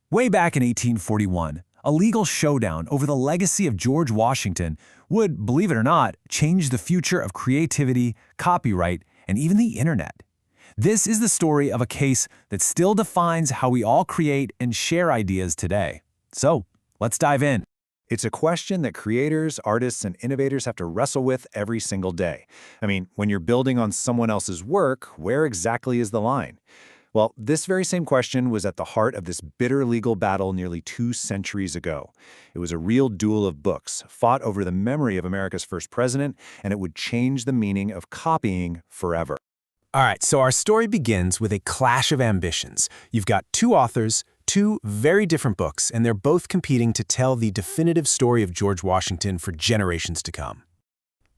Way back in 1841, a legal showdown over the legacy of George Washington would, believe it or not, change the future of creativity, copyright, and even the internet. This is the story of a case that still defines how we all create and share ideas today. So, let's dive in. It's a question that creators, artists, and innovators have to wrestle with every single day. I mean, when you're building on someone else's work, where exactly is the line? Well, this very same question was at the heart of this bitter legal battle nearly 2 centuries ago. It was a real duel of books, fought over the memory of America's first president, and it would change the meaning of copying forever. All right, so our story begins with a clash of ambitions. You've got two authors, two very different books, and they're both competing to tell the definitive story of George Washington for generations to come.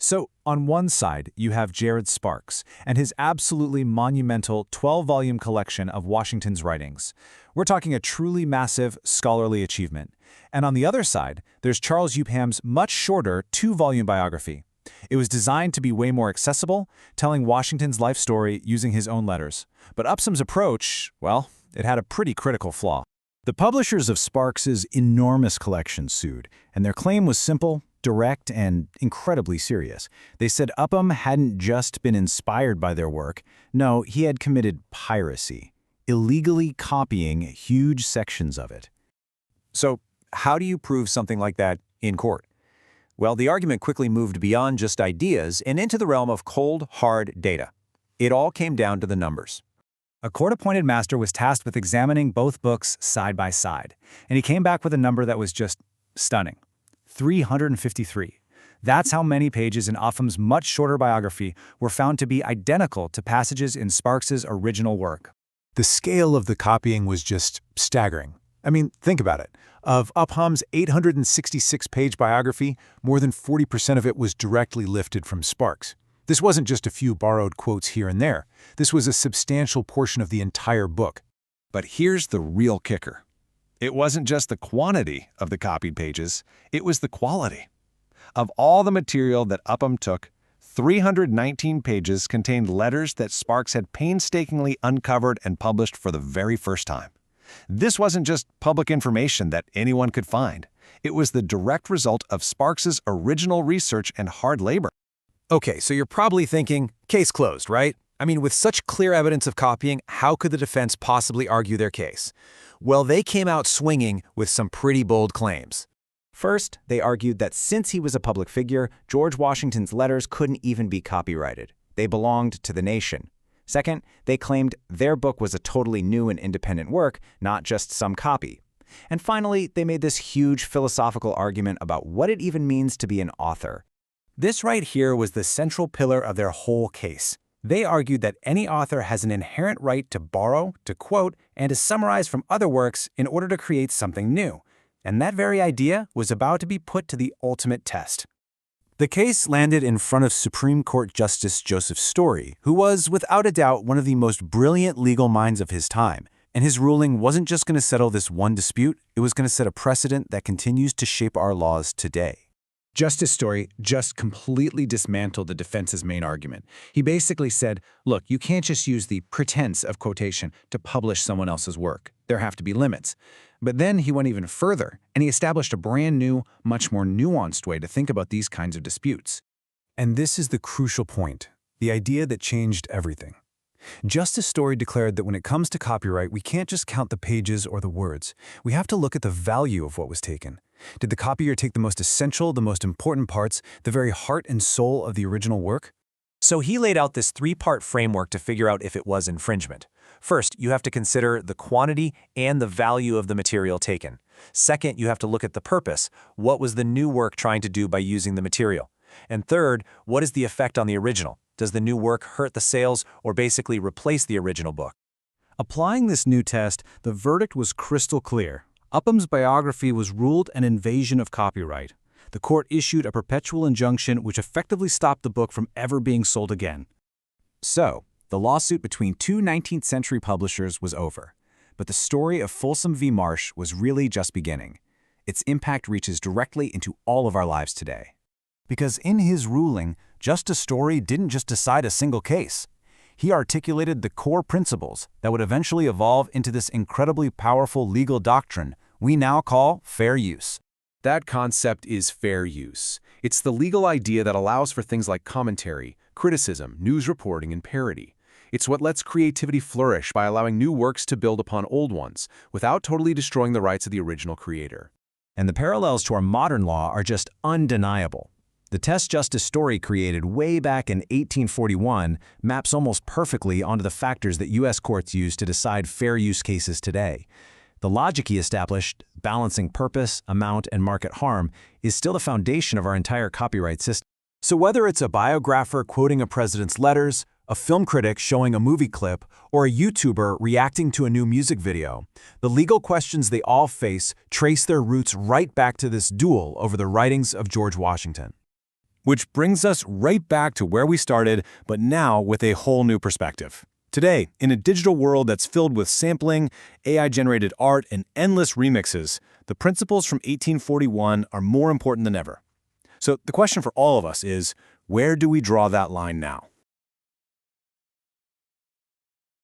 So, on one side, you have Jared Sparks and his absolutely monumental 12-volume collection of Washington's writings. We're talking a truly massive scholarly achievement. And on the other side, there's Charles Upham's much shorter 2-volume biography. It was designed to be way more accessible, telling Washington's life story using his own letters. But Upham's approach, well, it had a pretty critical flaw. The publishers of Sparks's enormous collection sued, and their claim was simple, direct, and incredibly serious. They said Upham hadn't just been inspired by their work. No, he had committed piracy, illegally copying huge sections of it. So, how do you prove something like that in court? Well, the argument quickly moved beyond just ideas and into the realm of cold, hard data. It all came down to the numbers. A court-appointed master was tasked with examining both books side by side, and he came back with a number that was just stunning. 353. That's how many pages in Upham's much shorter biography were found to be identical to passages in Sparks's original work. The scale of the copying was just staggering. I mean, think about it. Of Upham's 866-page biography, more than 40% of it was directly lifted from Sparks. This wasn't just a few borrowed quotes here and there. This was a substantial portion of the entire book. But here's the real kicker. It wasn't just the quantity of the copied pages, it was the quality. Of all the material that Upham took, 319 pages contained letters that Sparks had painstakingly uncovered and published for the very first time. This wasn't just public information that anyone could find. It was the direct result of Sparks's original research and hard labor. Okay, so you're probably thinking, case closed, right? I mean, with such clear evidence of copying, how could the defense possibly argue their case? Well, they came out swinging with some pretty bold claims. First, they argued that since he was a public figure, George Washington's letters couldn't even be copyrighted. They belonged to the nation. Second, they claimed their book was a totally new and independent work, not just some copy. And finally, they made this huge philosophical argument about what it even means to be an author. This right here was the central pillar of their whole case. They argued that any author has an inherent right to borrow, to quote, and to summarize from other works in order to create something new. And that very idea was about to be put to the ultimate test. The case landed in front of Supreme Court Justice Joseph Story, who was, without a doubt, one of the most brilliant legal minds of his time. And his ruling wasn't just going to settle this one dispute, it was going to set a precedent that continues to shape our laws today. Justice Story just completely dismantled the defense's main argument. He basically said, look, you can't just use the pretense of quotation to publish someone else's work. There have to be limits. But then he went even further, and he established a brand new, much more nuanced way to think about these kinds of disputes. And this is the crucial point, the idea that changed everything. Justice Story declared that when it comes to copyright, we can't just count the pages or the words. We have to look at the value of what was taken. Did the copier take the most essential, the most important parts, the very heart and soul of the original work? So he laid out this 3-part framework to figure out if it was infringement. First, you have to consider the quantity and the value of the material taken. Second, you have to look at the purpose. What was the new work trying to do by using the material? And third, what is the effect on the original? Does the new work hurt the sales or basically replace the original book? Applying this new test, the verdict was crystal clear. Upham's biography was ruled an invasion of copyright. The court issued a perpetual injunction which effectively stopped the book from ever being sold again. So, the lawsuit between two 19th century publishers was over. But the story of Folsom v. Marsh was really just beginning. Its impact reaches directly into all of our lives today. Because in his ruling, Justice Story didn't just decide a single case. he articulated the core principles that would eventually evolve into this incredibly powerful legal doctrine we now call fair use. That concept is fair use. It's the legal idea that allows for things like commentary, criticism, news reporting, and parody. It's what lets creativity flourish by allowing new works to build upon old ones, without totally destroying the rights of the original creator. And the parallels to our modern law are just undeniable. The test justice story created way back in 1841 maps almost perfectly onto the factors that U.S. courts use to decide fair use cases today. The logic he established, balancing purpose, amount, and market harm, is still the foundation of our entire copyright system. So whether it's a biographer quoting a president's letters, a film critic showing a movie clip, or a YouTuber reacting to a new music video, the legal questions they all face trace their roots right back to this duel over the writings of George Washington. Which brings us right back to where we started, but now with a whole new perspective. Today, in a digital world that's filled with sampling, AI-generated art, and endless remixes, the principles from 1841 are more important than ever. So the question for all of us is, where do we draw that line now?